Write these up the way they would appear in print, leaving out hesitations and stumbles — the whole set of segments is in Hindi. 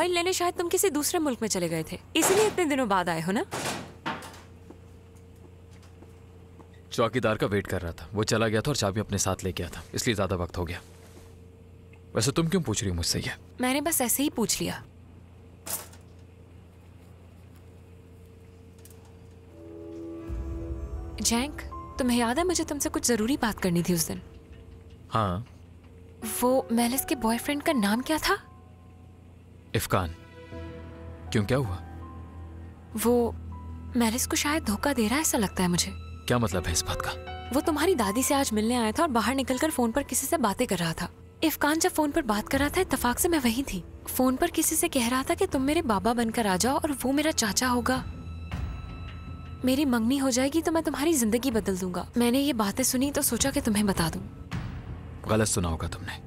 फाइल लेने शायद तुम किसी दूसरे मुल्क में चले गए थे, इसीलिए इतने दिनों बाद आए हो ना? चौकीदार का वेट कर रहा था, वो चला गया था और चाबी अपने साथ लेके आया था, इसलिए ज्यादा वक्त हो गया। वैसे तुम क्यों पूछ रही हो मुझसे ये? मैंने बस ऐसे ही पूछ लिया। जैंक, तुम्हें याद है मुझे तुमसे कुछ जरूरी बात करनी थी उस दिन? हाँ। वो मेलिस के बॉयफ्रेंड का नाम क्या था? इफ्कान। क्यों, क्या हुआ? वो मेलिस को शायद धोखा दे रहा है, ऐसा लगता है मुझे। क्या मतलब है इस बात का? वो तुम्हारी दादी से आज मिलने आया था और बाहर निकलकर फोन पर किसी से बातें कर रहा था। इफ्कान जब फोन पर बात कर रहा था, इत्तेफाक से मैं वहीं थी। फोन पर किसी से कह रहा था कि तुम मेरे बाबा बनकर आ जाओ और वो मेरा चाचा होगा, मेरी मंगनी हो जाएगी तो मैं तुम्हारी जिंदगी बदल दूंगा। मैंने ये बातें सुनी तो सोचा कि तुम्हें बता दूं। गलत सुना होगा तुमने।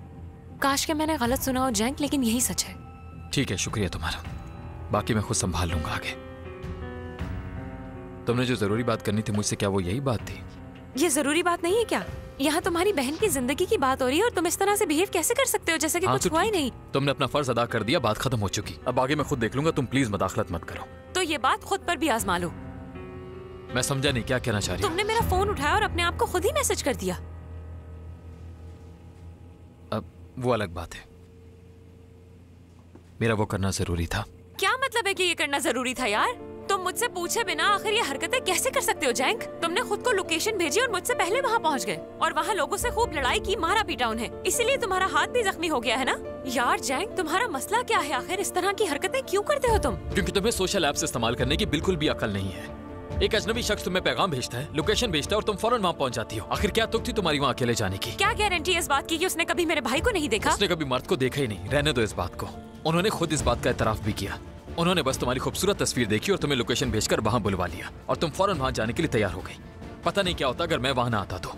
काश के मैंने गलत सुना हो जैंक, लेकिन यही सच है। ठीक है, शुक्रिया तुम्हारा, बाकी मैं खुद संभाल लूंगा आगे। तुमने जो जरूरी बात करनी थी मुझसे, क्या वो यही बात थी? ये जरूरी बात नहीं है क्या? यहाँ तुम्हारी बहन की जिंदगी की बात हो रही है और तुम इस तरह से बिहेव कैसे कर सकते हो जैसे कि कुछ हुआ ही नहीं। तुमने अपना फर्ज अदा कर दिया, बात खत्म हो चुकी, अब आगे मैं खुद देख लूंगा, तुम प्लीज मदाखलत मत करो। तो ये बात खुद पर भी आजमा लो। मैं समझा नहीं, क्या कहना चाह रही हो? तुमने मेरा फोन उठाया और अपने आप को खुद ही मैसेज कर दिया। अब वो अलग बात है, मेरा वो करना जरूरी था। क्या मतलब है कि ये करना जरूरी था यार? तुम मुझसे पूछे बिना आखिर ये हरकतें कैसे कर सकते हो जैंक? तुमने खुद को लोकेशन भेजी और मुझसे पहले वहाँ पहुँच गए और वहाँ लोगों से खूब लड़ाई की, मारा पीटा उन्हें, इसीलिए तुम्हारा हाथ भी जख्मी हो गया है ना? यार जैंक, तुम्हारा मसला क्या है आखिर? इस तरह की हरकतें क्यों करते हो तुम? क्योंकि तुम्हें सोशल ऐप्स इस्तेमाल करने की बिल्कुल भी अकल नहीं है। एक अजनबी शख्स तुम्हें पैगाम भेजता है, लोकेशन भेजता है और तुम फौरन वहाँ पहुँच जाती हो। आखिर क्या तुक थी तुम्हारी वहाँ अकेले जाने की? क्या गारंटी है इस बात की कि उसने कभी मेरे भाई को नहीं देखा? उसने कभी मर्द को देखा ही नहीं, रहने दो इस बात को। उन्होंने खुद इस बात का इतराफ भी किया। उन्होंने बस तुम्हारी खूबसूरत तस्वीर देखी और तुम्हें लोकेशन भेजकर वहाँ बुलवा लिया और तुम फौरन वहाँ जाने के लिए तैयार हो गई। पता नहीं क्या होता अगर मैं वहाँ ना आता तो।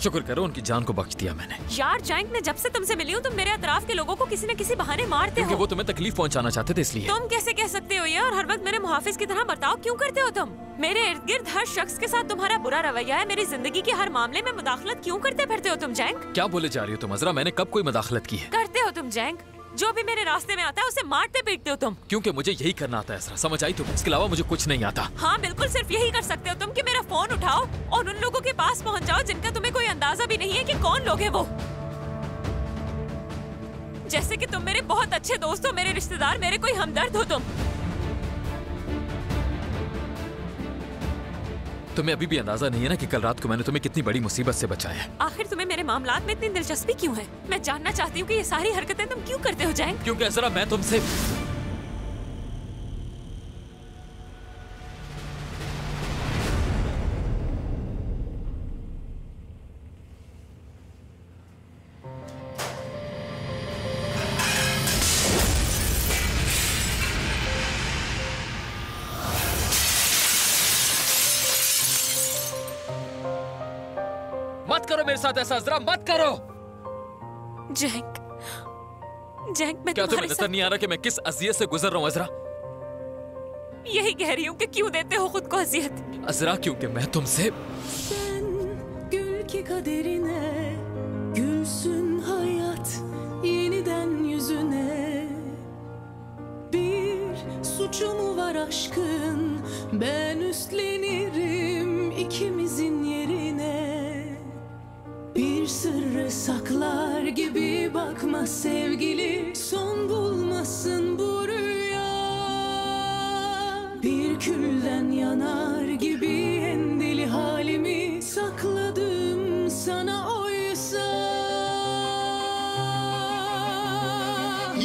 शुक्र करो उनकी जान को बख्श दिया मैंने। यार जैंक, मैं जब से तुमसे मिली हूँ तुम मेरे अतराफ के लोगों को किसी न किसी बहाने मारते हो। वो तुम्हें तकलीफ पहुँचाना चाहते थे इसलिए। तुम कैसे कह सकते हो ये? और हर वक्त मेरे मुहाफिज की तरह बर्ताव क्यों करते हो तुम? मेरे इर्द गिर्द हर शख्स के साथ तुम्हारा बुरा रवैया है। मेरी जिंदगी के हर मामले में मुदाखलत क्यों करते फिरते हो तुम जैंक? क्या बोले जा रही हो तुम अज़रा? मैंने कब कोई मुदाखलत की है? करते हो तुम जैंक, जो भी मेरे रास्ते में आता है उसे मारते पीटते हो तुम। क्योंकि मुझे यही करना आता है अज़रा, समझ आई तुम्हें? इसके अलावा मुझे कुछ नहीं आता। हाँ बिल्कुल, सिर्फ यही कर सकते हो तुम कि मेरा फोन उठाओ और उन लोगों के पास पहुँच जाओ जिनका तुम्हें कोई अंदाजा भी नहीं है कि कौन लोग हैं वो। जैसे कि तुम मेरे बहुत अच्छे दोस्त हो, मेरे रिश्तेदार, मेरे कोई हमदर्द हो तुम। तुम्हें अभी भी अंदाजा नहीं है ना कि कल रात को मैंने तुम्हें कितनी बड़ी मुसीबत से बचाया है। आखिर तुम्हें मेरे मामलात में इतनी दिलचस्पी क्यों है? मैं जानना चाहती हूँ कि ये सारी हरकतें तुम क्यों करते हो जैंक? क्योंकि अज़रा मैं तुमसे मत करो मेरे साथ ऐसा अज़रा, मत करो। जैंक, जैंक, मैं क्या तुम्हें नजर नहीं आ रहा कि मैं किस अजियत से गुजर रहा हूँ अज़रा? यही कह रही हूँ कि क्यों देते हो खुद को अजियत? अज़रा क्योंकि मैं तुमसे gül ki kaderine gülsün hayat yeniden yüzüne bir suçu mu var aşkın ben üstlenirim ikimizin yerine bir sırrı saklar gibi bakma sevgili son bulmasın bu rüya bir külden yanar gibi en deli halimi sakladım sana oysa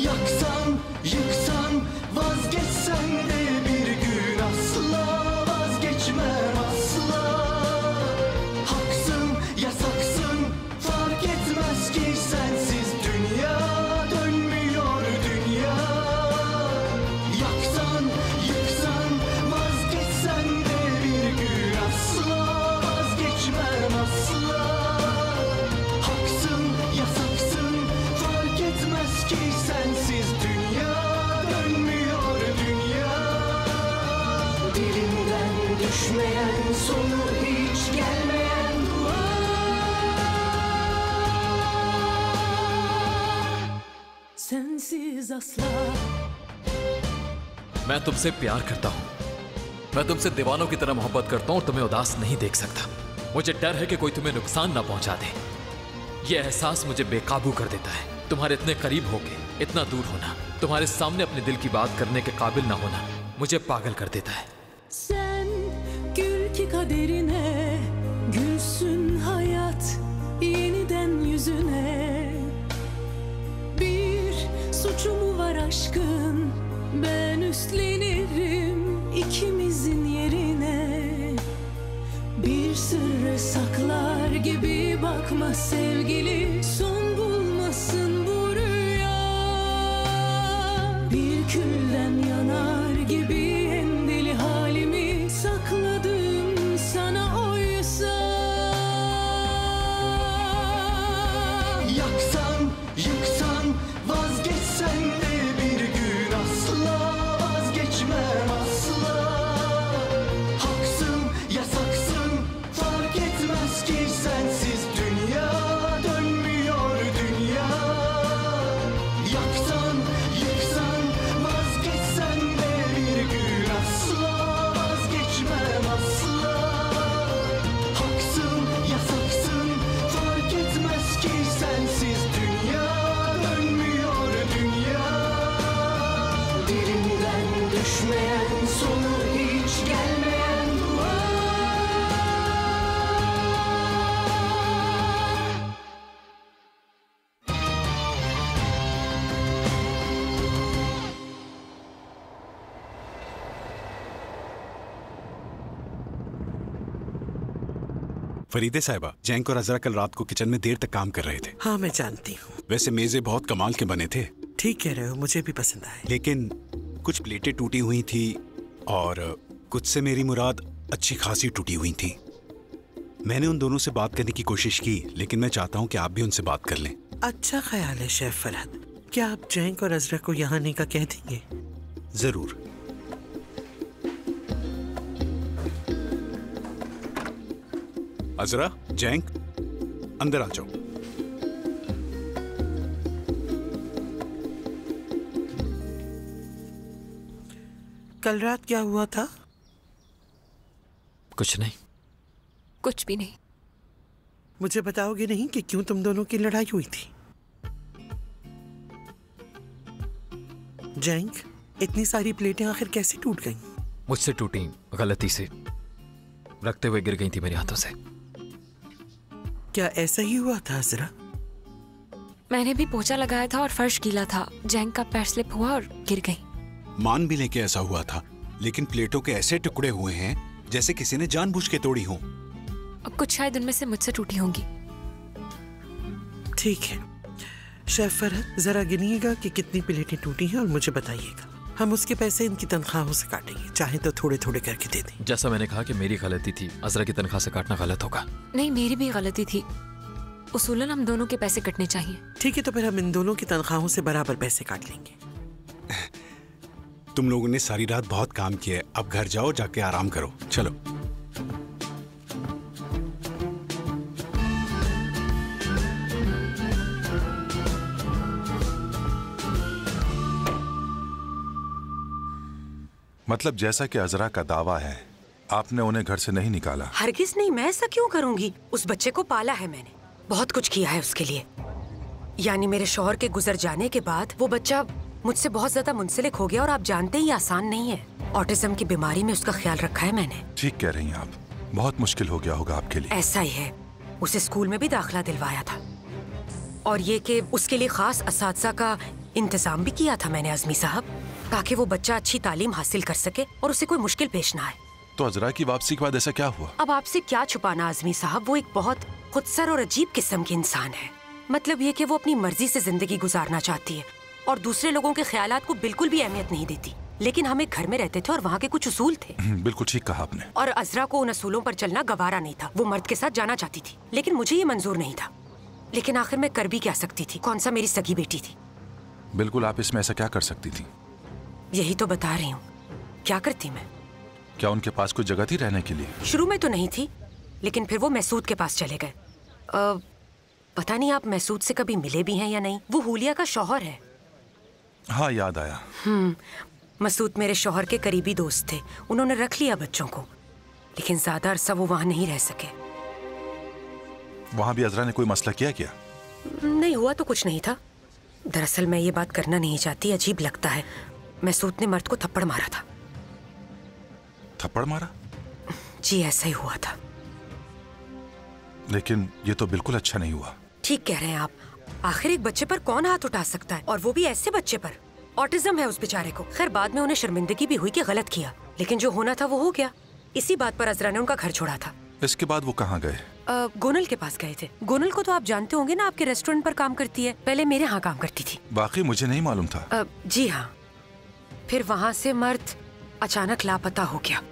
yaksan yıksan vazgeçsen de bir gün asla vazgeçmem asla haksın yasaksın fark etmez ki sensiz dünya dönmüyor dünya yaksan yıksan vazgeçsen de bir gün asla vazgeçmem asla haksın yasaksın fark etmez ki sensiz dünya dönmüyor dünya dilimden düşmeyen sonu hiç gelmeyen dua sensiz asla मैं तुमसे प्यार करता हूँ। मैं तुमसे दीवानों की तरह मोहब्बत करता हूँ और तुम्हें उदास नहीं देख सकता। मुझे डर है कि कोई तुम्हें नुकसान ना पहुंचा दे। यह एहसास मुझे बेकाबू कर देता है। तुम्हारे इतने करीब होके इतना दूर होना, तुम्हारे सामने अपने दिल की बात करने के काबिल ना होना मुझे पागल कर देता है। Sen gül ki kaderine, gülsün hayat yeniden yüzüne. Bir suçu mu var aşkın, ben üstlenirim ikimizin yerine. Bir sırrı saklar gibi bakma sevgili, son bulmasın bu rüya. Bir külden yanar gibi en deli halimi sakladım sana oysa. Yaksan, yıksan, vazgeçsen de bir gün asla vazgeçmem asla. Haksın, yasaksın, fark etmez ki sensiz dünya dönmüyor dünya. Yaksan, yıksan, vazgeçsen de bir gün asla vazgeçmem asla. Haksın, yasaksın, fark etmez ki sensiz dünya dönmüyor dünya. Dilinden düşmeyen, sonu hiç gelmeyen dua. फरीदे साहिबा, जैंक और अजरा कल रात को किचन में देर तक काम कर रहे थे। हाँ मैं जानती हूँ। वैसे मेज़े बहुत कमाल के बने थे, ठीक कह रहे हो, मुझे भी पसंद आए। लेकिन कुछ प्लेटें टूटी हुई थी और कुछ से मेरी मुराद अच्छी खासी टूटी हुई थी। मैंने उन दोनों से बात करने की कोशिश की, लेकिन मैं चाहता हूँ कि आप भी उनसे बात कर लें। अच्छा ख्याल है शेफ फरहद। क्या आप जैंक और अजरा को यहाँ आने का कह देंगे? जरूर। अजरा, जैंक, अंदर आ जाओ। कल रात क्या हुआ था? कुछ नहीं। कुछ भी नहीं। मुझे बताओगे नहीं कि क्यों तुम दोनों की लड़ाई हुई थी? जैंक, इतनी सारी प्लेटें आखिर कैसे टूट गईं? मुझसे टूटी, गलती से रखते हुए गिर गई थी मेरे हाथों से। क्या ऐसा ही हुआ था अजरा? मैंने भी पोछा लगाया था और फर्श गीला था। जैंक का पैर स्लिप हुआ और गिर गई। मान भी लेके ऐसा हुआ था, लेकिन प्लेटों के ऐसे टुकड़े हुए हैं जैसे किसी ने जानबूझ के तोड़ी हों। कुछ शायद उनमें से मुझसे टूटी होंगी। ठीक है शेफ फरहद, जरा गिनिएगा कि कितनी प्लेटें टूटी हैं और मुझे बताइएगा। हम उसके पैसे इनकी तनख्वाहों से काटेंगे, चाहे तो थोड़े थोड़े करके दे दें। जैसा मैंने कहा कि मेरी गलती थी, अजरा की तनख्वाह से काटना गलत होगा। नहीं, मेरी भी गलती थी। उसूलन हम दोनों के पैसे कटने चाहिए। ठीक है, तो फिर हम इन दोनों की तनख्वाहों से बराबर पैसे काट लेंगे। तुम लोगों ने सारी रात बहुत काम किया है, अब घर जाओ, जाके आराम करो। चलो। मतलब जैसा कि अजरा का दावा है, आपने उन्हें घर से नहीं निकाला? हरगिज नहीं, मैं ऐसा क्यों करूंगी? उस बच्चे को पाला है मैंने, बहुत कुछ किया है उसके लिए। यानी मेरे शौहर के गुजर जाने के बाद वो बच्चा मुझसे बहुत ज्यादा मुंसलिक हो गया और आप जानते ही आसान नहीं है। ऑटिज्म की बीमारी में उसका ख्याल रखा है मैंने। ठीक कह रही हैं आप, बहुत मुश्किल हो गया होगा आपके लिए। ऐसा ही है, उसे स्कूल में भी दाखिला दिलवाया था और ये कि उसके लिए खास असातिज़ा का इंतजाम भी किया था मैंने अज़मी साहब, ताकि वो बच्चा अच्छी तालीम हासिल कर सके और उसे कोई मुश्किल पेश ना आए। तो अजरा की वापसी के बाद ऐसा क्या हुआ? अब आपसे क्या छुपाना अज़मी साहब, वो एक बहुत खुदसर और अजीब किस्म के इंसान है। मतलब ये कि वो अपनी मर्जी से जिंदगी गुजारना चाहती है और दूसरे लोगों के ख्यालात को बिल्कुल भी अहमियत नहीं देती। लेकिन हम एक घर में रहते थे और वहाँ के कुछ उसूल थे। बिल्कुल ठीक कहा आपने। और अजरा को उन असूलों पर चलना गवारा नहीं था। वो मर्द के साथ जाना चाहती थी, लेकिन मुझे ये मंजूर नहीं था। लेकिन आखिर मैं कर भी क्या सकती थी? कौन सा मेरी सगी बेटी थी। बिल्कुल, आप इसमें ऐसा क्या कर सकती थी? यही तो बता रही हूँ, क्या करती मैं? क्या उनके पास कोई जगह थी रहने के लिए? शुरू में तो नहीं थी, लेकिन फिर वो महसूद के पास चले गए। पता नहीं आप महसूद से कभी मिले भी हैं या नहीं। वो हुलिया का शौहर है। हाँ, याद आया। मसूद मेरे शौहर के करीबी दोस्त थे, उन्होंने रख लिया बच्चों को, लेकिन ज्यादा अरसा वो वहां नहीं रह सके। वहां भी अजरा ने कोई मसला किया क्या? नहीं, हुआ तो कुछ नहीं था। दरअसल मैं ये बात करना नहीं चाहती, अजीब लगता है। मसूद ने मर्द को थप्पड़ मारा था। थप्पड़ मारा? जी ऐसा ही हुआ था। लेकिन ये तो बिल्कुल अच्छा नहीं हुआ। ठीक कह रहे हैं आप। आखिर एक बच्चे पर कौन हाथ उठा सकता है, और वो भी ऐसे बच्चे पर। ऑटिज्म है उस बेचारे को। खैर बाद में उन्हें शर्मिंदगी भी हुई कि गलत किया, लेकिन जो होना था वो हो गया। इसी बात पर अजरा ने उनका घर छोड़ा था। इसके बाद वो कहाँ गए? गोनल के पास गए थे। गोनल को तो आप जानते होंगे ना, आपके रेस्टोरेंट पर काम करती है, पहले मेरे यहाँ काम करती थी। बाकी मुझे नहीं मालूम था। जी हाँ, फिर वहाँ से मर्द अचानक लापता हो गया।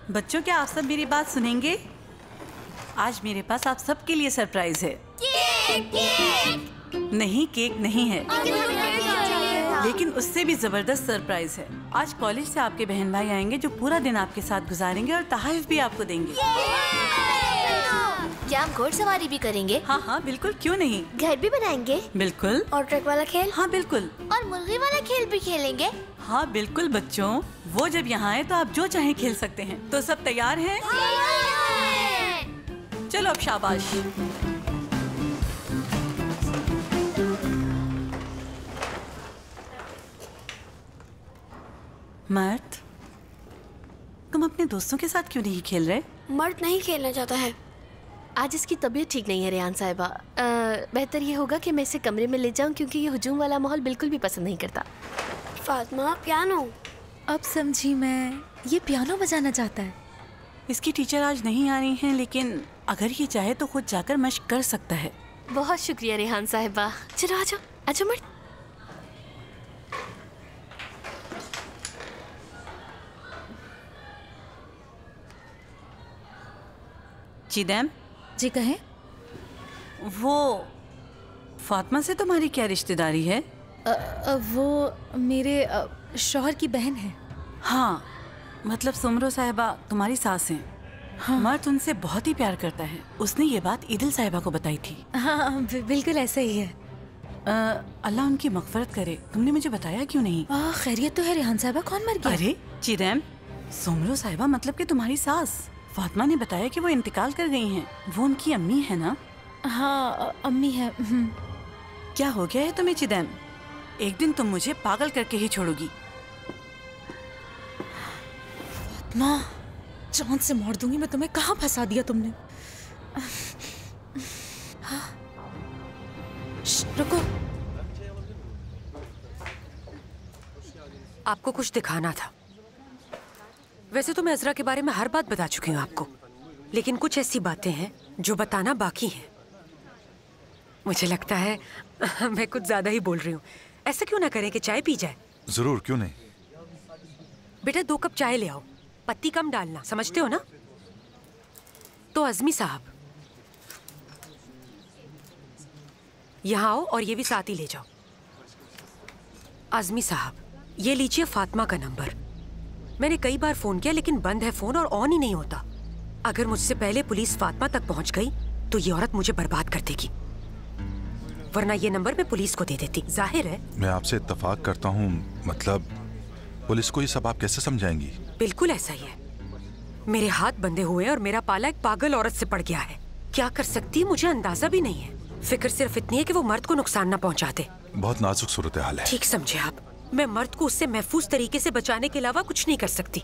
बच्चों क्या आप सब मेरी बात सुनेंगे? आज मेरे पास आप सबके लिए सरप्राइज है। केक। नहीं, केक नहीं है, लेकिन उससे भी जबरदस्त सरप्राइज है। आज कॉलेज से आपके बहन भाई आएंगे जो पूरा दिन आपके साथ गुजारेंगे और तोहफे भी आपको देंगे। क्या हम घोड़सवारी भी करेंगे? हाँ, बिल्कुल, क्यों नहीं। घर भी बनाएंगे? बिल्कुल। और ट्रक वाला खेल? हाँ बिल्कुल। और मुर्गी वाला खेल भी खेलेंगे? हाँ बिल्कुल बच्चों, वो जब यहाँ आए तो आप जो चाहे खेल सकते हैं। तो सब तैयार हैं? चलो अब शाबाश। मर्द, तुम अपने दोस्तों के साथ क्यों नहीं खेल रहे? मर्द नहीं खेलना चाहता है। आज इसकी तबीयत ठीक नहीं है रेहान साहिबा। बेहतर ये होगा कि मैं इसे कमरे में ले जाऊं, क्योंकि ये हुजूम वाला माहौल बिल्कुल भी पसंद नहीं करता। फातिमा, पियानो। अब समझी मैं, ये पियानो बजाना चाहता है। इसकी टीचर आज नहीं आ रही हैं, लेकिन अगर ये चाहे तो खुद जाकर मश्क कर सकता है। बहुत शुक्रिया रेहान साहिबा। चलो आ जाओ, आ जाओ मर्द। चिदैम जी कहें। वो फातिमा से तुम्हारी क्या रिश्तेदारी है? वो मेरे शौहर की बहन है। हाँ, मतलब सुमरो साहिबा तुम्हारी सास हैं। हाँ। मर्द उनसे बहुत ही प्यार करता है। उसने ये बात ईदिल साहिबा को बताई थी। हाँ बिल्कुल ऐसा ही है। अल्लाह उनकी मगफरत करे। तुमने मुझे बताया क्यों नहीं? खैरियत तो है रेहान साहिबा, कौन मर गया? अरे चिदैम, सुमरो साहिबा मतलब कि तुम्हारी सास। फातिमा ने बताया कि वो इंतकाल कर गई हैं। वो उनकी अम्मी है ना? हाँ अम्मी है। क्या हो गया है तुम्हें चिदैम? एक दिन तुम मुझे पागल करके ही छोड़ोगी। फातिमा, चांद से मार दूंगी मैं तुम्हें। कहाँ फंसा दिया तुमने? रुको, आपको कुछ दिखाना था। वैसे तो मैं अजरा के बारे में हर बात बता चुकी हूँ आपको, लेकिन कुछ ऐसी बातें हैं जो बताना बाकी है। मुझे लगता है मैं कुछ ज्यादा ही बोल रही हूँ। ऐसा क्यों ना करें कि चाय पी जाए? जरूर, क्यों नहीं। बेटा 2 कप चाय ले आओ, पत्ती कम डालना, समझते हो ना? तो अज़मी साहब यहाँ आओ और ये भी साथ ही ले जाओ। अज़मी साहब, ये लीजिए फातिमा का नंबर। मैंने कई बार फोन किया लेकिन बंद है फोन और ऑन ही नहीं होता। अगर मुझसे पहले पुलिस फातिमा तक पहुंच गई तो ये औरत मुझे बर्बाद कर देगी, वरना ये नंबर मैं पुलिस को दे देती। जाहिर है मैं आपसे इत्तेफाक करता हूँ, मतलब पुलिस को ये सब आप कैसे समझाएंगी? बिल्कुल ऐसा ही है। मेरे हाथ बंधे हुए और मेरा पाला एक पागल औरत से पड़ गया है। क्या कर सकती है मुझे अंदाजा भी नहीं है। फिक्र सिर्फ इतनी है कि वो मर्द को नुकसान ना पहुंचा दे। बहुत नाजुक सूरत हाल है। ठीक समझे आप। मैं मर्द को उससे महफूज तरीके से बचाने के अलावा कुछ नहीं कर सकती।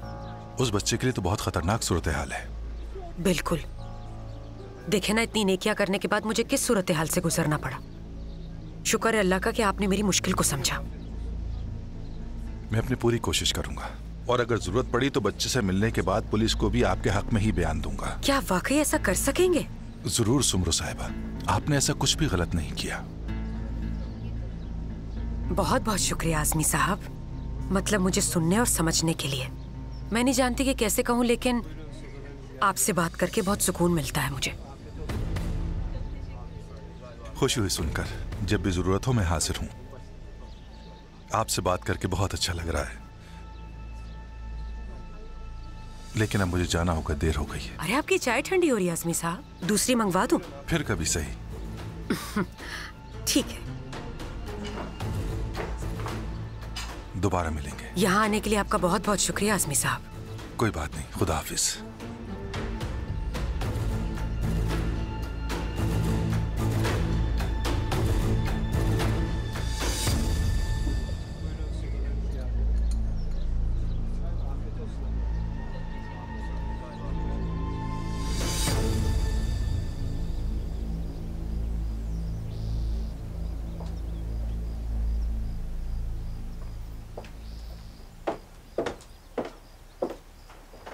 उस बच्चे के लिए तो बहुत खतरनाक सूरत हाल है। बिल्कुल। देखे ना, इतनी नेकियां करने के बाद मुझे किस सूरत हाल से गुजरना पड़ा। शुक्र है अल्लाह का कि आपने मेरी मुश्किल को समझा। मैं अपनी पूरी कोशिश करूंगा, और अगर जरूरत पड़ी तो बच्चे से मिलने के बाद पुलिस को भी आपके हक में ही बयान दूंगा। क्या आप वाकई ऐसा कर सकेंगे? जरूर सुमरो साहिबा, आपने ऐसा कुछ भी गलत नहीं किया। बहुत बहुत शुक्रिया आज़मी साहब, मतलब मुझे सुनने और समझने के लिए। मैं नहीं जानती कि कैसे कहूँ, लेकिन आपसे बात करके बहुत सुकून मिलता है मुझे। खुशी हुई सुनकर। जब भी जरूरत हो मैं हाजिर हूं। आपसे बात करके बहुत अच्छा लग रहा है, लेकिन अब मुझे जाना होगा, देर हो गई है। अरे आपकी चाय ठंडी हो रही है आजमी साहब, दूसरी मंगवा दूं? फिर कभी सही। ठीक है। दोबारा मिलेंगे। यहाँ आने के लिए आपका बहुत बहुत शुक्रिया आजमी साहब। कोई बात नहीं, खुदा हाफिज।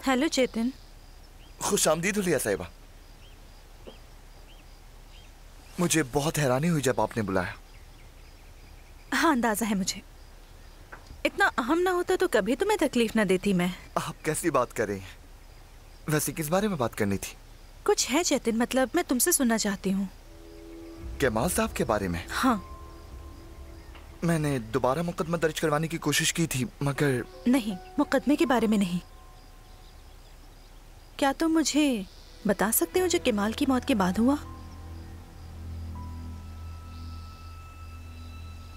हेलो चेतन। खुशामदीद हुलिया साहिबा। मुझे बहुत हैरानी हुई जब आपने बुलाया। हाँ, अंदाजा है मुझे। इतना अहम ना होता तो कभी तुम्हें तकलीफ ना देती मैं। आप कैसी बात कर रही हैं? वैसे किस बारे में बात करनी थी? कुछ है चेतन, मतलब मैं तुमसे सुनना चाहती हूँ। केमाल साहब के बारे में? हाँ। मैंने दोबारा मुकदमा दर्ज करवाने की कोशिश की थी, मगर नहीं, मुकदमे के बारे में नहीं। क्या तुम मुझे बता सकते हो जो केमाल की मौत के बाद हुआ?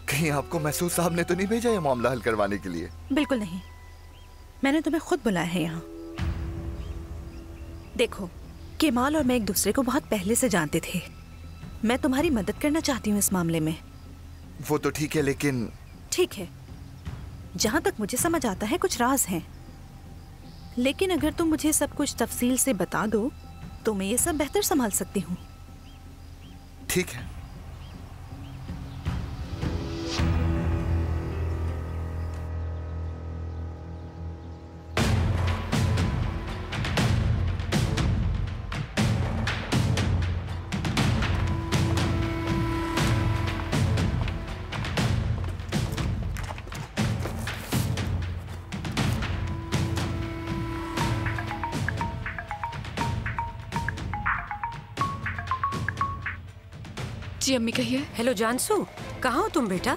कहीं आपको महसूस साहब ने तो नहीं भेजा ये मामला हल करवाने के लिए? बिल्कुल नहीं, मैंने तुम्हें खुद बुलाया है यहाँ। देखो, केमाल और मैं एक दूसरे को बहुत पहले से जानते थे। मैं तुम्हारी मदद करना चाहती हूँ इस मामले में। वो तो ठीक है, लेकिन ठीक है, जहाँ तक मुझे समझ आता है कुछ राज हैं, लेकिन अगर तुम मुझे सब कुछ तफसील से बता दो तो मैं ये सब बेहतर संभाल सकती हूँ। ठीक है। जी अम्मी कहिए। हेलो जानसू, कहाँ हो तुम बेटा?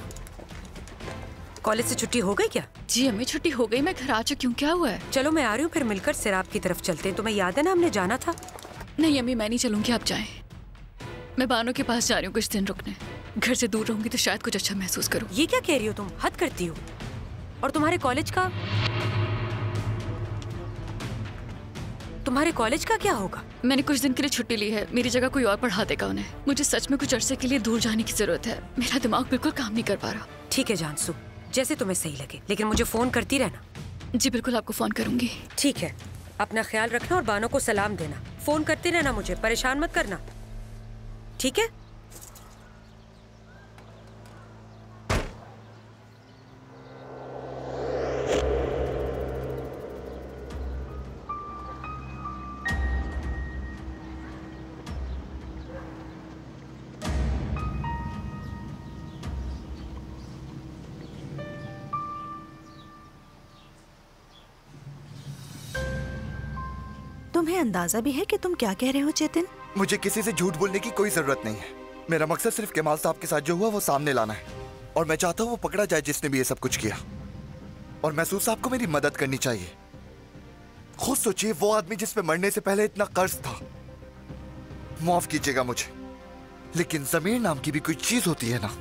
कॉलेज से छुट्टी हो गई क्या? जी अम्मी छुट्टी हो गई, मैं घर आ चुकी हूँ। क्या हुआ है? चलो मैं आ रही हूँ, फिर मिलकर सिराब की तरफ चलते हैं। तुम्हें याद है ना हमने जाना था? नहीं अम्मी मैं नहीं चलूंगी, आप जाएं। मैं बानो के पास जा रही हूँ कुछ दिन रुकने। घर से दूर रहूंगी तो शायद कुछ अच्छा महसूस करूँ। ये क्या कह रही हो तुम? हद करती हो। और तुम्हारे कॉलेज का क्या होगा? मैंने कुछ दिन के लिए छुट्टी ली है, मेरी जगह कोई और पढ़ा देगा उन्हें। मुझे सच में कुछ अरसे के लिए दूर जाने की जरूरत है। मेरा दिमाग बिल्कुल काम नहीं कर पा रहा। ठीक है जानसू, जैसे तुम्हें सही लगे, लेकिन मुझे फोन करती रहना। जी बिल्कुल, आपको फोन करूंगी। ठीक है, अपना ख्याल रखना और बानो को सलाम देना। फोन करते रहना, मुझे परेशान मत करना, ठीक है? तुम्हें अंदाजा भी है कि तुम क्या कह रहे हो चेतन? मुझे किसी से झूठ बोलने की कोई जरूरत नहीं है। मेरा मकसद सिर्फ केमाल साहब के साथ जो हुआ वो सामने लाना है, और मैं चाहता हूँ वो पकड़ा जाए जिसने भी ये सब कुछ किया। और महसूस साहब को मेरी मदद करनी चाहिए। खुद सोचिए, वो आदमी जिस पे मरने से पहले इतना कर्ज था। माफ कीजिएगा मुझे, लेकिन ज़मीर नाम की भी कोई चीज होती है ना।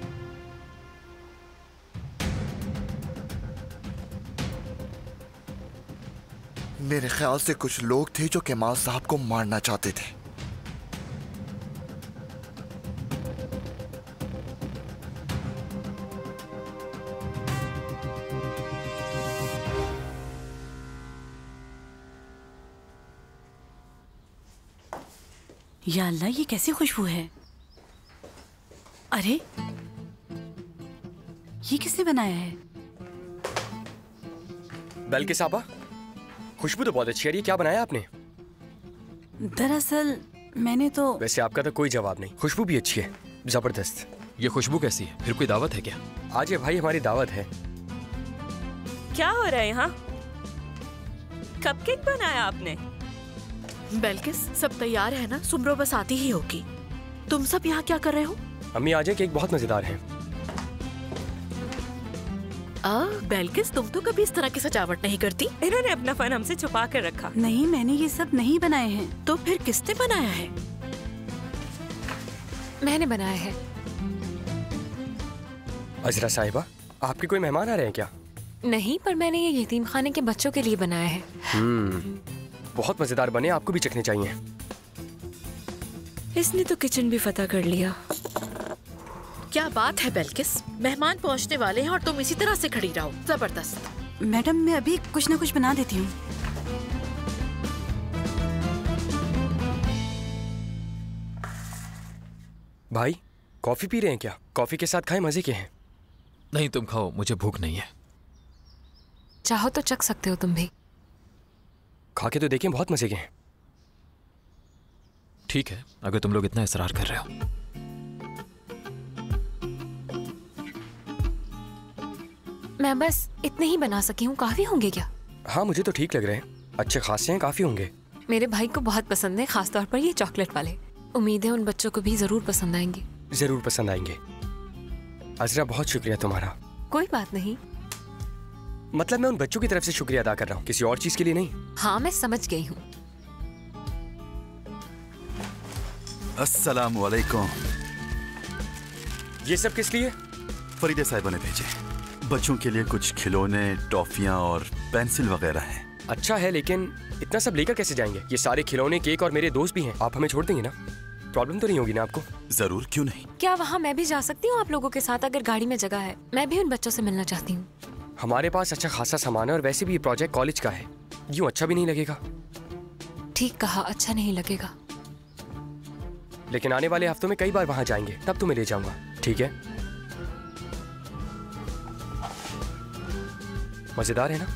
मेरे ख्याल से कुछ लोग थे जो केमाल साहब को मारना चाहते थे। या अल्लाह, ये कैसी खुशबू है? अरे ये किसने बनाया है? बल्कि साहबा, खुशबू तो बहुत अच्छी आ रही है। क्या बनाया आपने? दरअसल मैंने तो। वैसे आपका तो कोई जवाब नहीं, खुशबू भी अच्छी है, जबरदस्त। ये खुशबू कैसी है? फिर कोई दावत है क्या? आज ये भाई हमारी दावत है। क्या हो रहा है यहाँ? कपकेक बनाया आपने? बेल्किस, सब तैयार है ना? सुमरो बस आती ही होगी। तुम सब यहाँ क्या कर रहे हो? अम्मी आज केक बहुत मजेदार है। बेल्किस, तुम तो कभी इस तरह की सजावट नहीं करती। इन्होंने अपना फन हमसे छुपा कर रखा। नहीं, मैंने ये सब नहीं बनाए हैं। तो फिर किसने बनाया है? मैंने बनाया है। अजरा साहिबा, आपके कोई मेहमान आ रहे हैं क्या? नहीं, पर मैंने ये यतीम खाने के बच्चों के लिए बनाया है। बहुत मजेदार बने, आपको भी चखने चाहिए। इसने तो किचन भी फतह कर लिया। क्या बात है बेल्किस, मेहमान पहुंचने वाले हैं और तुम इसी तरह से खड़ी रहो। जबरदस्त। मैडम, मैं अभी कुछ ना कुछ बना देती हूँ। भाई, कॉफी पी रहे हैं क्या? कॉफी के साथ खाए, मजे के हैं। नहीं, तुम खाओ, मुझे भूख नहीं है। चाहो तो चख सकते हो तुम भी। खा के तो देखें, बहुत मजे के हैं। ठीक है, अगर तुम लोग इतना इसरार कर रहे हो। मैं बस इतने ही बना सकी हूँ, काफी होंगे क्या? हाँ, मुझे तो ठीक लग रहे हैं। अच्छे खासे हैं, काफी होंगे। मेरे भाई को बहुत पसंद है, खासतौर पर ये चॉकलेट वाले। उम्मीद है उन बच्चों को भी जरूर पसंद आएंगे। जरूर पसंद आएंगे। अजरा, बहुत शुक्रिया तुम्हारा। कोई बात नहीं। मतलब मैं उन बच्चों की तरफ से शुक्रिया अदा कर रहा हूँ, किसी और चीज के लिए नहीं। हाँ, मैं समझ गई हूँ। अस्सलाम वालेकुम। ये सब किस लिए? फरीदा साहिबा ने भेजे। बच्चों के लिए कुछ खिलौने, टॉफियाँ और पेंसिल वगैरह हैं। अच्छा है, लेकिन इतना सब लेकर कैसे जाएंगे? ये सारे खिलौने, केक और मेरे दोस्त भी हैं। आप हमें छोड़ देंगे ना? प्रॉब्लम तो नहीं होगी ना आपको? जरूर, क्यों नहीं। क्या वहाँ मैं भी जा सकती हूँ आप लोगों के साथ, अगर गाड़ी में जगह है? मैं भी उन बच्चों से मिलना चाहती हूँ। हमारे पास अच्छा खासा सामान है और वैसे भी ये प्रोजेक्ट कॉलेज का है, यूँ अच्छा भी नहीं लगेगा। ठीक कहा, अच्छा नहीं लगेगा। लेकिन आने वाले हफ्तों में कई बार वहाँ जाएंगे, तब तुम्हें ले जाऊंगा, ठीक है? मजेदार है ना?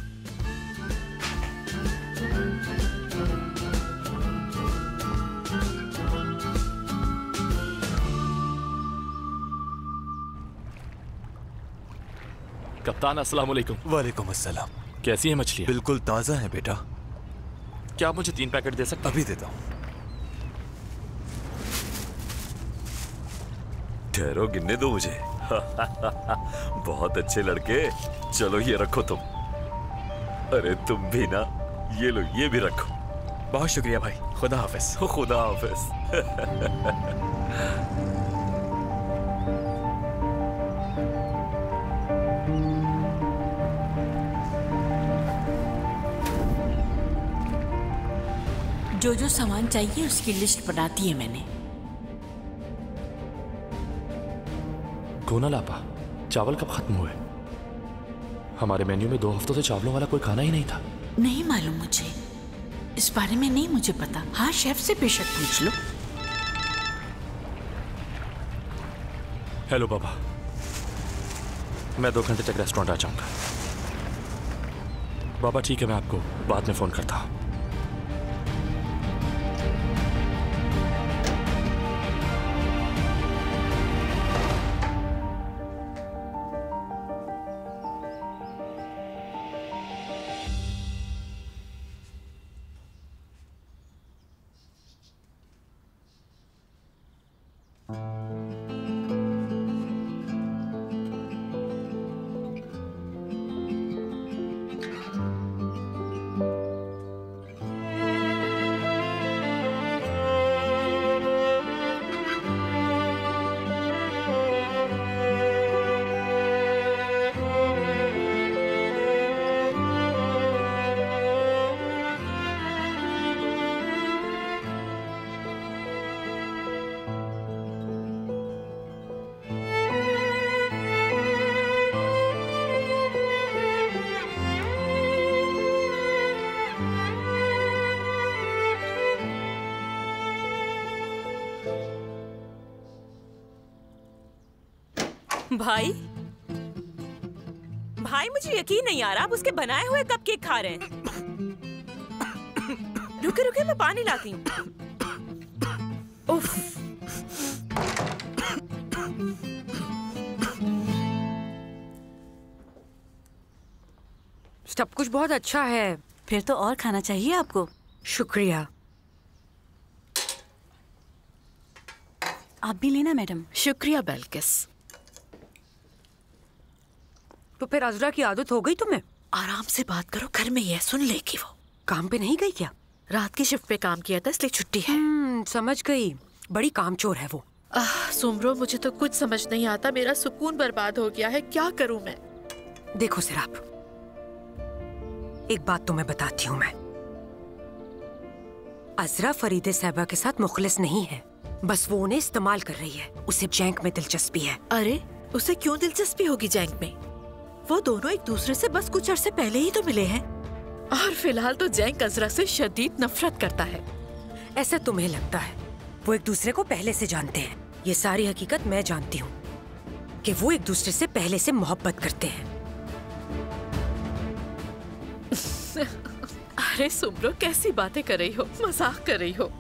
कप्तान, अस्सलाम वालेकुम। वालेकुम अस्सलाम। कैसी है मछलियाँ? बिल्कुल ताज़ा है बेटा। क्या आप मुझे 3 पैकेट दे सकते? अभी देता हूँ। ठहरो, गिनने दो मुझे। बहुत अच्छे लड़के। चलो ये रखो तुम। अरे तुम भी ना, ये लो, ये भी रखो। बहुत शुक्रिया भाई, खुदा हाफिज। खुदा हाफिज। जो जो सामान चाहिए उसकी लिस्ट बना दी है मैंने। गोना लापा, चावल कब खत्म हुए? हमारे मेन्यू में 2 हफ्तों से चावलों वाला कोई खाना ही नहीं था। नहीं मालूम मुझे, इस बारे में नहीं मुझे पता। हाँ, शेफ से बेशक पूछ लो। हेलो बाबा, मैं 2 घंटे तक रेस्टोरेंट आ जाऊंगा। बाबा ठीक है, मैं आपको बाद में फोन करता हूँ। भाई, भाई मुझे यकीन नहीं आ रहा, आप उसके बनाए हुए कपकेक खा रहे हैं। रुके रुके, मैं पानी लाती हूँ। उफ। सब कुछ बहुत अच्छा है। फिर तो और खाना चाहिए आपको। शुक्रिया। आप भी लेना मैडम। शुक्रिया बेल्किस। तो फिर अजरा की आदत हो गई तुम्हें? आराम से बात करो, घर में ही है, सुन लेगी वो। काम पे नहीं गई क्या? रात की शिफ्ट पे काम किया था इसलिए छुट्टी है। समझ गई, बड़ी कामचोर है वो। सुमरो, मुझे तो कुछ समझ नहीं आता, मेरा सुकून बर्बाद हो गया है, क्या करूं मैं? देखो सिराप, एक बात तुम्हें बताती हूँ मैं। अजरा फरीदे साहबा के साथ मुखलिस नहीं है, बस वो उन्हें इस्तेमाल कर रही है। उसे जैंक में दिलचस्पी है। अरे उसे क्यों दिलचस्पी होगी जैंक में? वो दोनों एक दूसरे से बस कुछ अरसे पहले ही तो मिले हैं, और फिलहाल तो जैंक अजरा से शदीद नफरत करता है। ऐसा तुम्हें लगता है? वो एक दूसरे को पहले से जानते हैं। ये सारी हकीकत मैं जानती हूँ कि वो एक दूसरे से पहले से मोहब्बत करते हैं। अरे सुमरो, कैसी बातें कर रही हो, मजाक कर रही हो?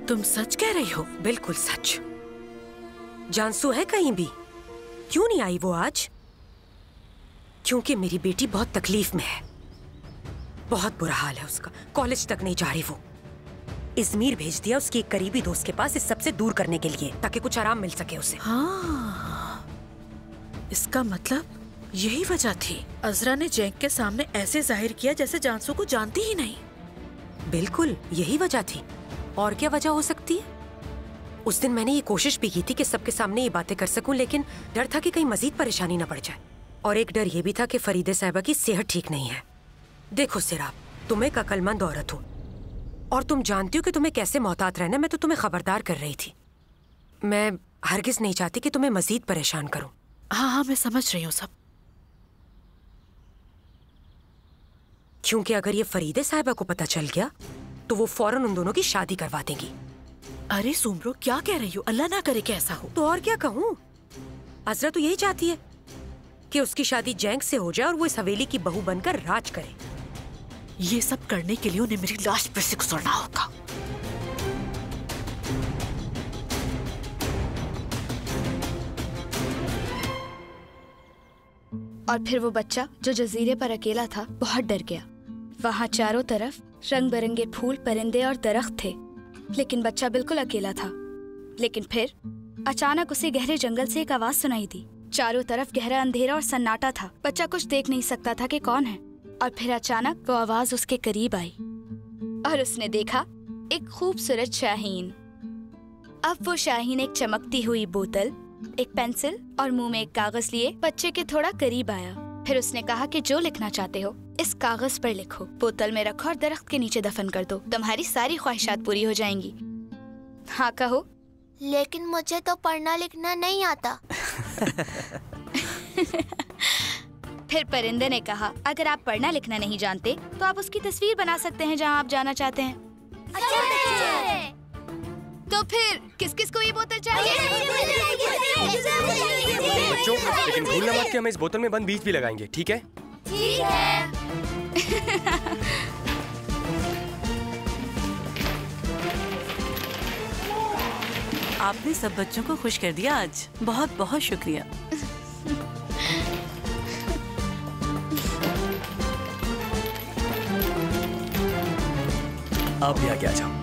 तुम सच कह रही हो? बिल्कुल सच। जानसू है कहीं भी? क्यों नहीं आई वो आज? क्योंकि मेरी बेटी बहुत तकलीफ में है, बहुत बुरा हाल है उसका। कॉलेज तक नहीं जा रही वो। इजमीर भेज दिया उसकी एक करीबी दोस्त के पास इस सबसे दूर करने के लिए, ताकि कुछ आराम मिल सके उसे। हाँ, इसका मतलब यही वजह थी। अजरा ने जैंक के सामने ऐसे जाहिर किया जैसे जानसू को जानती ही नहीं। बिल्कुल यही वजह थी, और क्या वजह हो सकती है? उस दिन मैंने ये कोशिश भी की थी कि सबके सामने ये बातें कर सकूं, लेकिन डर था कि कहीं मजीद परेशानी न बढ़ जाए। और एक डर ये भी था कि फरीदे साहिबा की सेहत ठीक नहीं है। देखो सिराब, तुम एक अक्लमंद औरत हो और तुम जानती हो कि तुम्हें कैसे मोहतात रहना। मैं तो तुम्हें खबरदार कर रही थी। मैं हरगिज नहीं चाहती कि तुम्हें मजीद परेशान करूं। हाँ, मैं समझ रही हूँ सब। क्योंकि अगर ये फरीदे साहिबा को पता चल गया तो वो फौरन उन दोनों की शादी करवा देंगी। अरे सुमरो, क्या कह रही हो? अल्लाह ना करे कि ऐसा हो। तो और क्या कहूँ? अजरा तो यही चाहती है कि उसकी शादी जैंक से हो जाए और वो इस हवेली की बहू बनकर राज करे। ये सब करने के लिए उन्हें मेरी लाश पर से गुजरना होगा। और फिर वो बच्चा जो जजीरे पर अकेला था बहुत डर गया। वहाँ चारों तरफ रंग बिरंगे फूल, परिंदे और दरख्त थे, लेकिन बच्चा बिल्कुल अकेला था। लेकिन फिर अचानक उसे गहरे जंगल से एक आवाज सुनाई दी। चारों तरफ गहरा अंधेरा और सन्नाटा था। बच्चा कुछ देख नहीं सकता था कि कौन है। और फिर अचानक वो आवाज उसके करीब आई और उसने देखा एक खूबसूरत शाहीन। अब वो शाहीन एक चमकती हुई बोतल, एक पेंसिल और मुंह में एक कागज लिए बच्चे के थोड़ा करीब आया। फिर उसने कहा कि जो लिखना चाहते हो इस कागज पर लिखो, बोतल में रखो और दरख्त के नीचे दफन कर दो। तुम्हारी सारी ख्वाहिशात पूरी हो जाएंगी। हाँ कहो। लेकिन मुझे तो पढ़ना लिखना नहीं आता। फिर परिंदे ने कहा, अगर आप पढ़ना लिखना नहीं जानते तो आप उसकी तस्वीर बना सकते हैं जहाँ आप जाना चाहते हैं। तो फिर किस किस को ये बोतल चाहिए? बच्चों, लेकिन भूलना मत कि हम इस बोतल में बंद बीज भी लगाएंगे, ठीक है? ठीक है। आपने सब बच्चों को खुश कर दिया आज। बहुत बहुत शुक्रिया। आप भी आगे आ जाओ।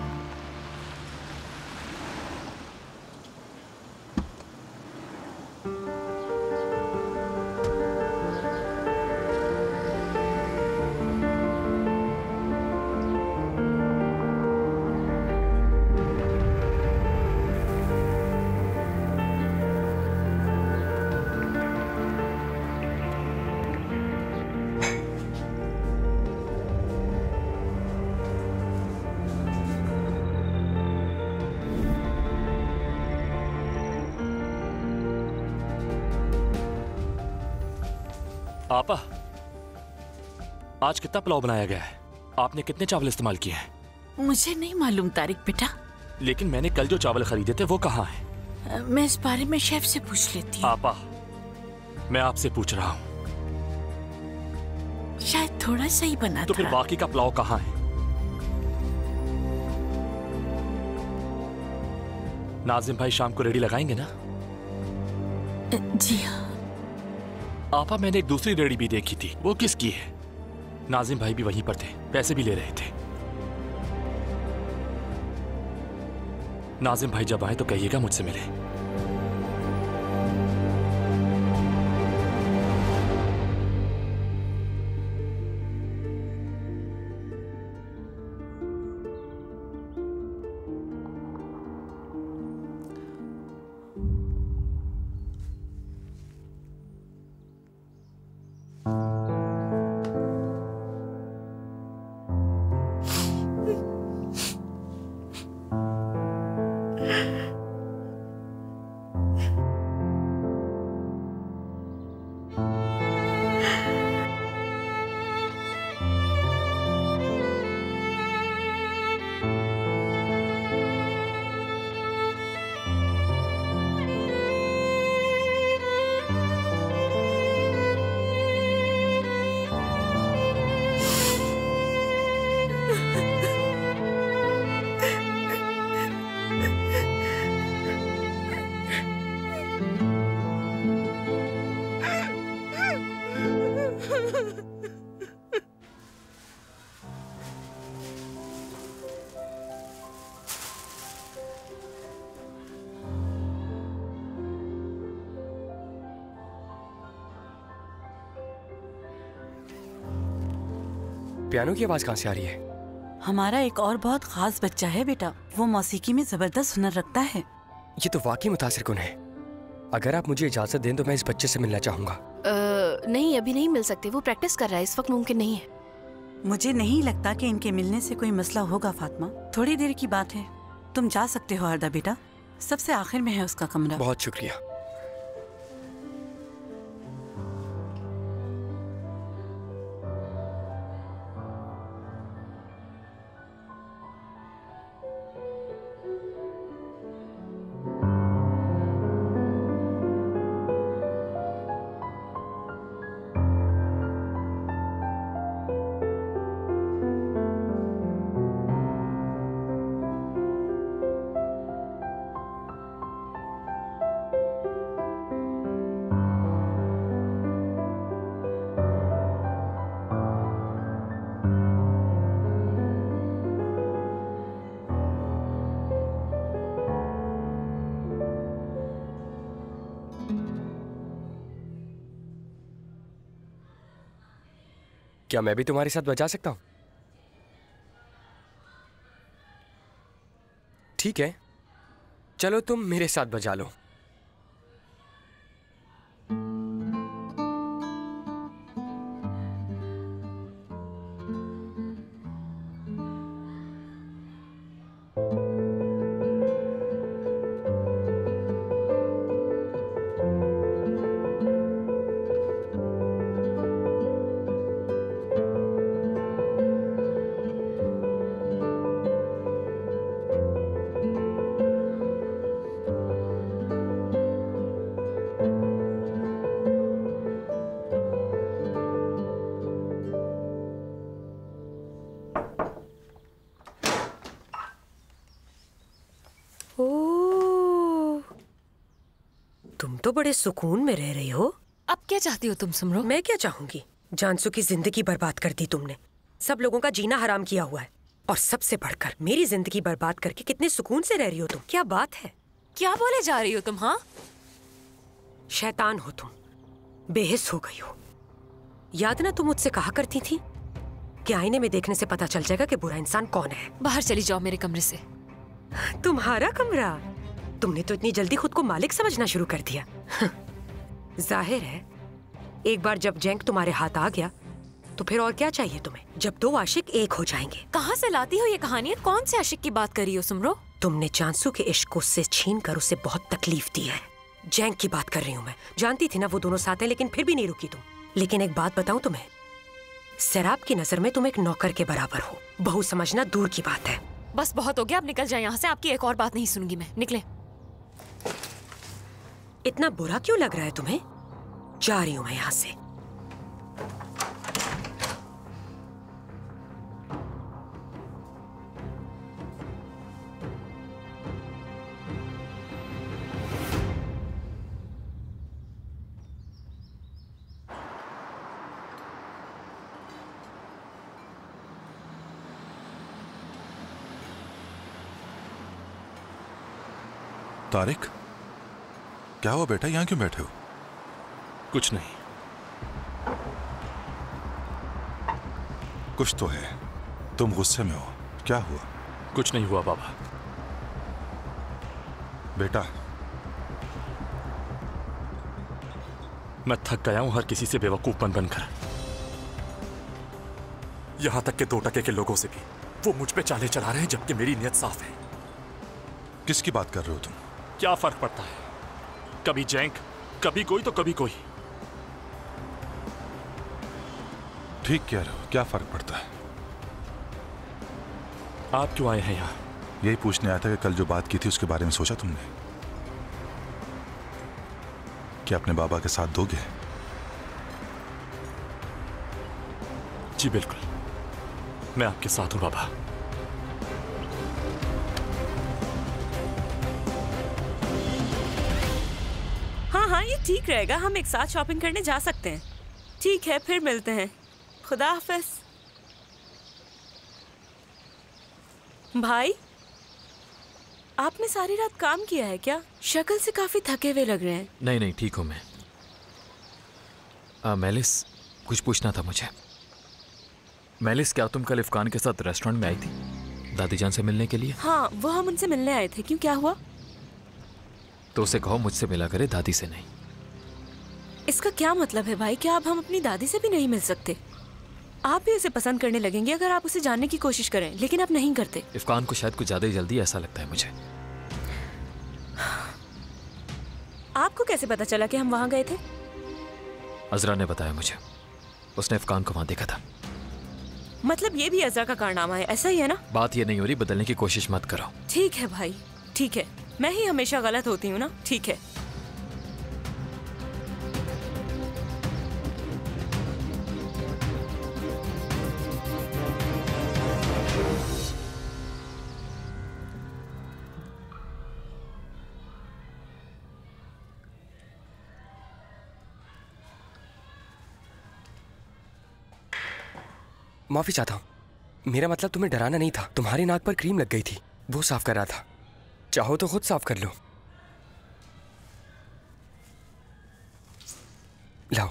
आपा, आज कितना पुलाव बनाया गया है? आपने कितने चावल इस्तेमाल किए हैं? मुझे नहीं मालूम तारिक बेटा। लेकिन मैंने कल जो चावल खरीदे थे वो कहाँ हैं? मैं इस बारे में शेफ से पूछ लेती हूँ। आपा, मैं आपसे पूछ रहा हूँ। शायद थोड़ा सा ही बना तो फिर बाकी का पुलाव कहाँ है? नाजिम भाई शाम को रेडी लगाएंगे ना? जी हाँ। आपा मैंने एक दूसरी रेडी भी देखी थी, वो किसकी है? नाजिम भाई भी वहीं पर थे, पैसे भी ले रहे थे। नाजिम भाई जब आए तो कहिएगा मुझसे मिले। पियानो की आवाज कहाँ से आ रही है? हमारा एक और बहुत खास बच्चा है बेटा, वो मौसीकी में जबरदस्त हुनर रखता है। ये तो वाकई मुतासिर कुन है। अगर आप मुझे इजाजत दें तो मैं इस बच्चे से मिलना चाहूंगा। नहीं, अभी नहीं मिल सकते, वो प्रैक्टिस कर रहा है, इस वक्त मुमकिन नहीं है। मुझे नहीं लगता कि इनके मिलने से कोई मसला होगा फातिमा, थोड़ी देर की बात है। तुम जा सकते हो आरदा बेटा, सबसे आखिर में है उसका कमरा। बहुत शुक्रिया। क्या मैं भी तुम्हारे साथ बजा सकता हूँ? ठीक है, चलो तुम मेरे साथ बजा लो। तुम तो बड़े सुकून में रह रही हो। अब क्या चाहती हो तुम सुमरो? मैं क्या चाहूंगी? जानसू की जिंदगी बर्बाद कर दी तुमने, सब लोगों का जीना हराम किया हुआ है, और सबसे बढ़कर मेरी जिंदगी बर्बाद करके कितने सुकून से रह रही हो तुम। क्या बात है? क्या बोले जा रही हो तुम? हाँ, शैतान हो तुम, बेहिस हो गई हो। याद ना तुम मुझसे कहा करती थी कि आईने में देखने से पता चल जाएगा कि बुरा इंसान कौन है। बाहर चली जाओ मेरे कमरे से। तुम्हारा कमरा? तुमने तो इतनी जल्दी खुद को मालिक समझना शुरू कर दिया। जाहिर है एक बार जब जैंक तुम्हारे हाथ आ गया तो फिर और क्या चाहिए तुम्हें, जब दो आशिक एक हो जाएंगे। कहाँ से लाती हो ये कहानियाँ? कौन से आशिक की बात कर रही हो सुमरो? तुमने चांसू के इश्क को उससे छीन कर उसे बहुत तकलीफ दी है। जैंक की बात कर रही हूँ मैं। जानती थी ना वो दोनों साथ हैं, लेकिन फिर भी नहीं रुकी तुम। लेकिन एक बात बताऊं तुम्हें, सैराब की नजर में तुम एक नौकर के बराबर हो। बहू समझना दूर की बात है। बस बहुत हो गया, अब निकल जाए यहाँ से। आपकी एक और बात नहीं सुनूंगी मैं। निकले। इतना बुरा क्यों लग रहा है तुम्हें? जा रही हूं मैं यहाँ से। तारिक, क्या हुआ बेटा, यहाँ क्यों बैठे हो? कुछ नहीं। कुछ तो है, तुम गुस्से में हो, क्या हुआ? कुछ नहीं हुआ बाबा। बेटा, मैं थक गया हूं हर किसी से बेवकूफ बनकर। यहां तक के 2% के लोगों से भी वो मुझ पे चाले चला रहे हैं, जबकि मेरी नीयत साफ है। किसकी बात कर रहे हो तुम? क्या फर्क पड़ता है, कभी जैंक, कभी कोई तो कभी कोई। ठीक कह रहे हो, क्या फर्क पड़ता है? आप क्यों आए हैं यहाँ? यही पूछने आया था कि कल जो बात की थी उसके बारे में सोचा तुमने? क्या अपने बाबा के साथ दोगे? जी बिल्कुल, मैं आपके साथ हूं बाबा। हाँ हाँ, ये ठीक रहेगा, हम एक साथ शॉपिंग करने जा सकते हैं। ठीक है, फिर मिलते हैं। खुदा हाफिज। भाई, आपने सारी रात काम किया है क्या? शक्ल से काफी थके हुए लग रहे हैं। नहीं नहीं, ठीक हूं मैं। मेलिस, कुछ पूछना था मुझे। मेलिस, क्या तुम कल इफ़कान के साथ रेस्टोरेंट में आई थी दादी जान से मिलने के लिए? हाँ, वो हम उनसे मिलने आए थे। क्यों, क्या हुआ? तो उसे कहो मुझसे मिला करे, दादी से नहीं। इसका क्या मतलब है भाई? क्या अब हम अपनी दादी से भी नहीं मिल सकते? आप भी उसे पसंद करने लगेंगे अगर आप उसे जानने की कोशिश करें, लेकिन आप नहीं करते। इफ़कान को शायद कुछ ज्यादा ही जल्दी, ऐसा लगता है मुझे। आपको कैसे पता चला कि हम वहां गए थे? अजरा ने बताया मुझे, उसने इफ़कान को वहां देखा था। मतलब ये भी अजरा का कारनामा है, ऐसा ही है ना? बात ये नहीं हो रही, बदलने की कोशिश मत करो। ठीक है भाई, ठीक है। मैं ही हमेशा गलत होती हूँ ना? ठीक है। माफी चाहता हूँ, मेरा मतलब तुम्हें डराना नहीं था। तुम्हारी नाक पर क्रीम लग गई थी, वो साफ कर रहा था। चाहो तो खुद साफ कर लो। लाओ।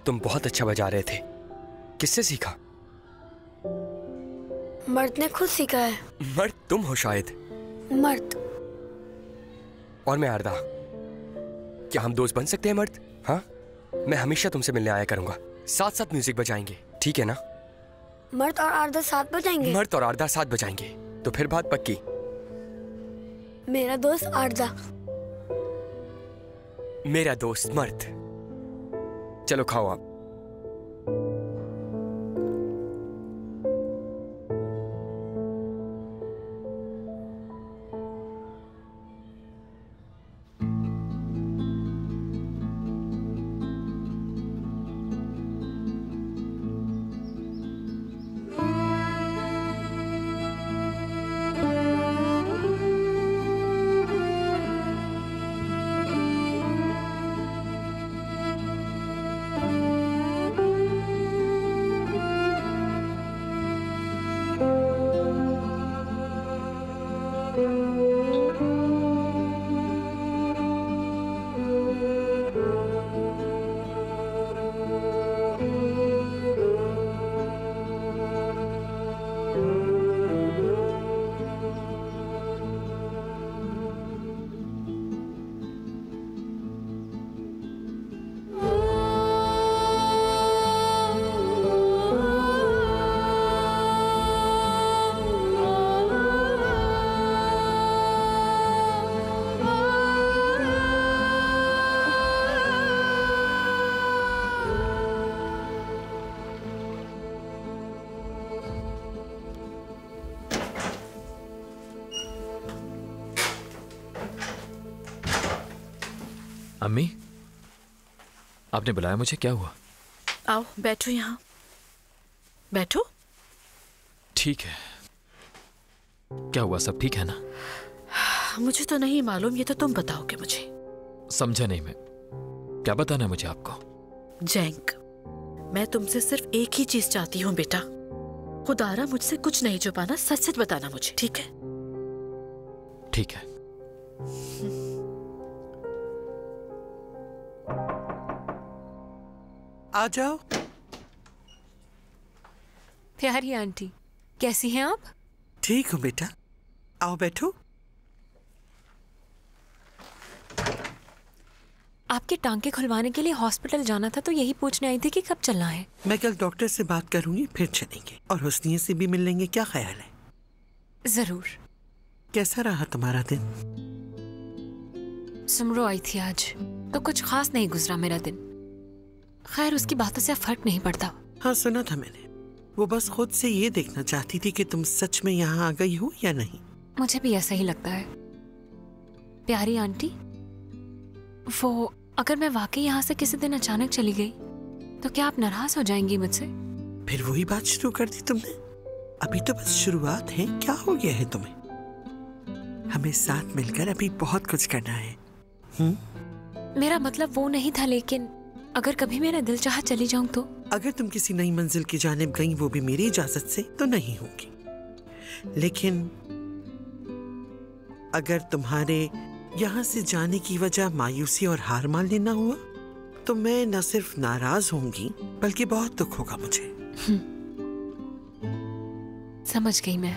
तुम बहुत अच्छा बजा रहे थे, किससे सीखा? मर्द ने खुद सीखा है। मर्द तुम हो शायद। मर्द। और मैं आरदा, क्या हम दोस्त बन सकते हैं मर्द? हाँ, मैं हमेशा तुमसे मिलने आया करूंगा, साथ साथ म्यूजिक बजाएंगे, ठीक है ना? मर्द और आरदा साथ बजाएंगे? मर्द और आरदा साथ बजाएंगे, तो फिर बात पक्की। मेरा दोस्त आरदा, मेरा दोस्त मर्द। चलो खाओ आप। अम्मी, आपने बुलाया मुझे, क्या हुआ? आओ बैठो, यहाँ बैठो। ठीक है, क्या हुआ? सब ठीक है ना? मुझे तो नहीं मालूम, ये तो तुम बताओगे मुझे। समझा नहीं मैं, क्या बताना है मुझे आपको? जैंक, मैं तुमसे सिर्फ एक ही चीज चाहती हूँ बेटा, खुदारा मुझसे कुछ नहीं छुपाना, सच सच बताना मुझे, ठीक है? ठीक है। आ जाओ। प्यारी आंटी, कैसी हैं आप? ठीक हूँ बेटा, आओ बैठो। आपके टांके खुलवाने के लिए हॉस्पिटल जाना था, तो यही पूछने आई थी कि कब चलना है। मैं कल डॉक्टर से बात करूंगी, फिर चलेंगे और हुस्निया से भी मिल लेंगे। क्या ख्याल है? जरूर। कैसा रहा तुम्हारा दिन? सुमरो आई थी आज, तो कुछ खास नहीं गुजरा मेरा दिन। खैर, उसकी बातों से फर्क नहीं पड़ता। हाँ, सुना था मैंने। वो बस खुद से ये देखना चाहती थी कि तुम सच में यहाँ आ गई हो या नहीं। मुझे भी ऐसा ही लगता है। प्यारी आंटी, वो अगर मैं वाकई यहाँ से किसी दिन अचानक चली गई, तो क्या आप नाराज हो जाएंगी मुझसे? फिर वही बात शुरू कर दी तुमने। अभी तो बस शुरुआत है। क्या हो गया है तुम्हें? हमें साथ मिलकर अभी बहुत कुछ करना है। मेरा मतलब वो नहीं था, लेकिन अगर कभी मेरा दिल चाहा चली जाऊं तो? अगर तुम किसी नई मंजिल की जानिब गई, वो भी मेरी इजाजत से, तो नहीं होगी। लेकिन अगर तुम्हारे यहाँ से जाने की वजह मायूसी और हार मान लेना हुआ, तो मैं न सिर्फ नाराज होंगी, बल्कि बहुत दुख होगा मुझे। समझ गई मैं।